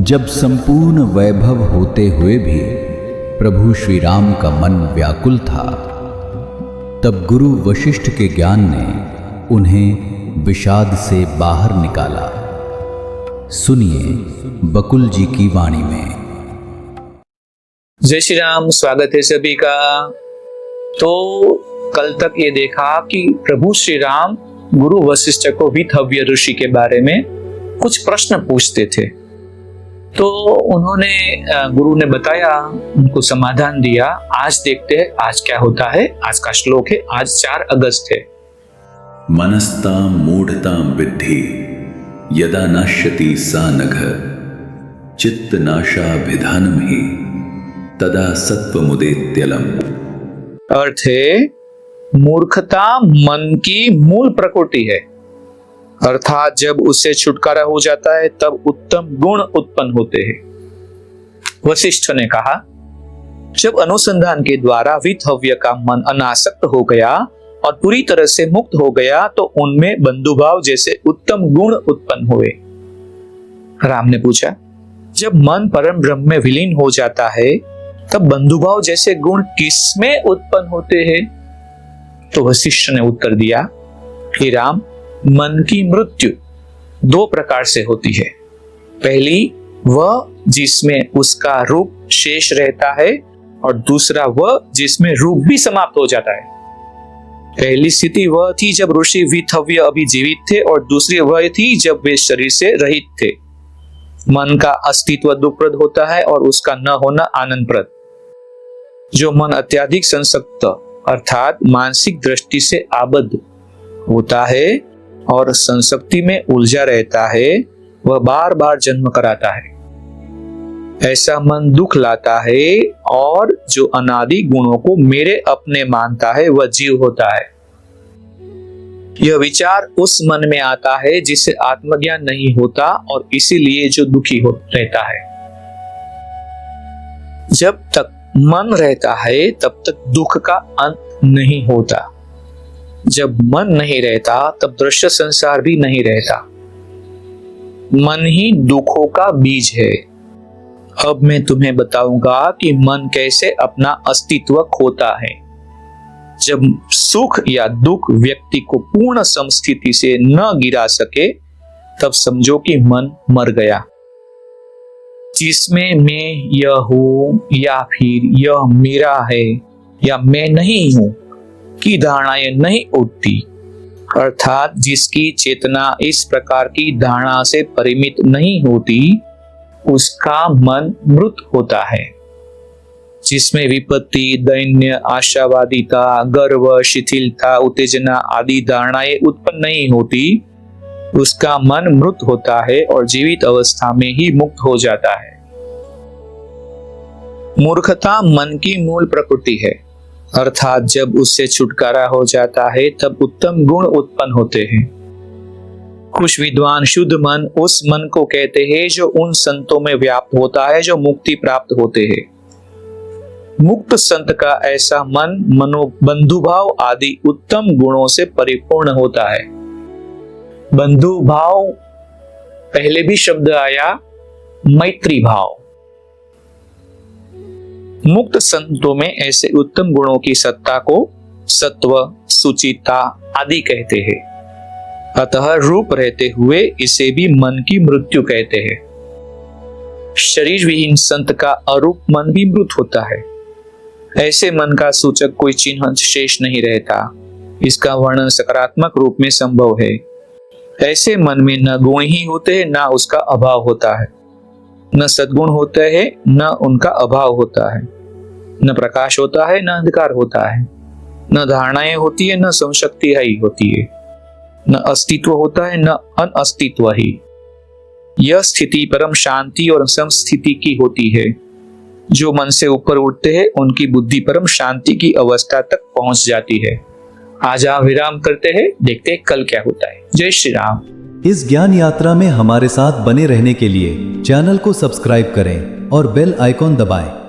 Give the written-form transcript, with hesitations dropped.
जब संपूर्ण वैभव होते हुए भी प्रभु श्री राम का मन व्याकुल था, तब गुरु वशिष्ठ के ज्ञान ने उन्हें विषाद से बाहर निकाला। सुनिए बकुल जी की वाणी में। जय श्री राम। स्वागत है सभी का। तो कल तक ये देखा कि प्रभु श्री राम गुरु वशिष्ठ को वीतहव्य ऋषि के बारे में कुछ प्रश्न पूछते थे, तो उन्होंने गुरु ने बताया, उनको समाधान दिया। आज देखते हैं आज क्या होता है। आज का श्लोक है, आज 4 अगस्त है। मनस्ताम मूढ़ताम विद्धि यदा नश्यति सा नघ चित्त नाशाभिधानम ही तदा सत्वमुदेत्यलम। अर्थ है, मूर्खता मन की मूल प्रकृति है, अर्थात जब उससे छुटकारा हो जाता है तब उत्तम गुण उत्पन्न होते हैं। वशिष्ठ ने कहा, जब अनुसंधान के द्वारा वीतहव्य का मन अनासक्त हो गया और पूरी तरह से मुक्त हो गया, तो उनमें बंधुभाव जैसे उत्तम गुण उत्पन्न हुए। राम ने पूछा, जब मन परम ब्रह्म में विलीन हो जाता है तब बंधुभाव जैसे गुण किसमें उत्पन्न होते हैं? तो वशिष्ठ ने उत्तर दिया कि राम, मन की मृत्यु 2 प्रकार से होती है। पहली वह जिसमें उसका रूप शेष रहता है, और दूसरा वह जिसमें रूप भी समाप्त हो जाता है। पहली स्थिति वह थी जब ऋषि वीतहव्य अभी जीवित थे, और दूसरी वह थी जब वे शरीर से रहित थे। मन का अस्तित्व दुखप्रद होता है और उसका न होना आनंदप्रद। जो मन अत्यधिक संसक्त अर्थात मानसिक दृष्टि से आबद्ध होता है और संसक्ति में उलझा रहता है, वह बार बार जन्म कराता है। ऐसा मन दुख लाता है, और जो अनादि गुणों को मेरे अपने मानता है वह जीव होता है। यह विचार उस मन में आता है जिसे आत्मज्ञान नहीं होता, और इसीलिए जो दुखी रहता है। जब तक मन रहता है तब तक दुख का अंत नहीं होता। जब मन नहीं रहता तब दृश्य संसार भी नहीं रहता। मन ही दुखों का बीज है। अब मैं तुम्हें बताऊंगा कि मन कैसे अपना अस्तित्व खोता है। जब सुख या दुख व्यक्ति को पूर्ण समस्थिति से न गिरा सके, तब समझो कि मन मर गया। जिसमें मैं यह हूं या फिर यह मेरा है या मैं नहीं हूं की धारणाएं नहीं उठती, अर्थात जिसकी चेतना इस प्रकार की धारणा से परिमित नहीं होती, उसका मन मृत होता है। जिसमें विपत्ति, दैन्य, आशावादिता, गर्व, शिथिलता, उत्तेजना आदि धारणाएं उत्पन्न नहीं होती, उसका मन मृत होता है और जीवित अवस्था में ही मुक्त हो जाता है। मूर्खता मन की मूल प्रकृति है, अर्थात जब उससे छुटकारा हो जाता है तब उत्तम गुण उत्पन्न होते हैं। कुछ विद्वान शुद्ध मन उस मन को कहते हैं जो उन संतों में व्याप्त होता है जो मुक्ति प्राप्त होते हैं। मुक्त संत का ऐसा मन बंधुभाव आदि उत्तम गुणों से परिपूर्ण होता है। बंधु भाव, पहले भी शब्द आया मैत्री भाव। मुक्त संतों में ऐसे उत्तम गुणों की सत्ता को सत्व, सुचिता आदि कहते हैं। अतः रूप रहते हुए इसे भी मन की मृत्यु कहते हैं। शरीर विहीन संत का अरूप मन भी मृत होता है। ऐसे मन का सूचक कोई चिन्ह शेष नहीं रहता। इसका वर्णन सकारात्मक रूप में संभव है। ऐसे मन में न गुण ही होते हैं, न उसका अभाव होता है। न सद्गुण होते हैं, न उनका अभाव होता है। न प्रकाश होता है, न अंधकार होता है। न धारणाएं होती है, न संशक्ति ही होती है। न अस्तित्व होता है, न अनअस्तित्व ही। यह स्थिति परम शांति और समस्थिति की होती है। जो मन से ऊपर उठते हैं उनकी बुद्धि परम शांति की अवस्था तक पहुंच जाती है। आज आप विराम करते हैं, देखते हैं कल क्या होता है। जय श्री राम। इस ज्ञान यात्रा में हमारे साथ बने रहने के लिए चैनल को सब्सक्राइब करें और बेल आइकॉन दबाएं।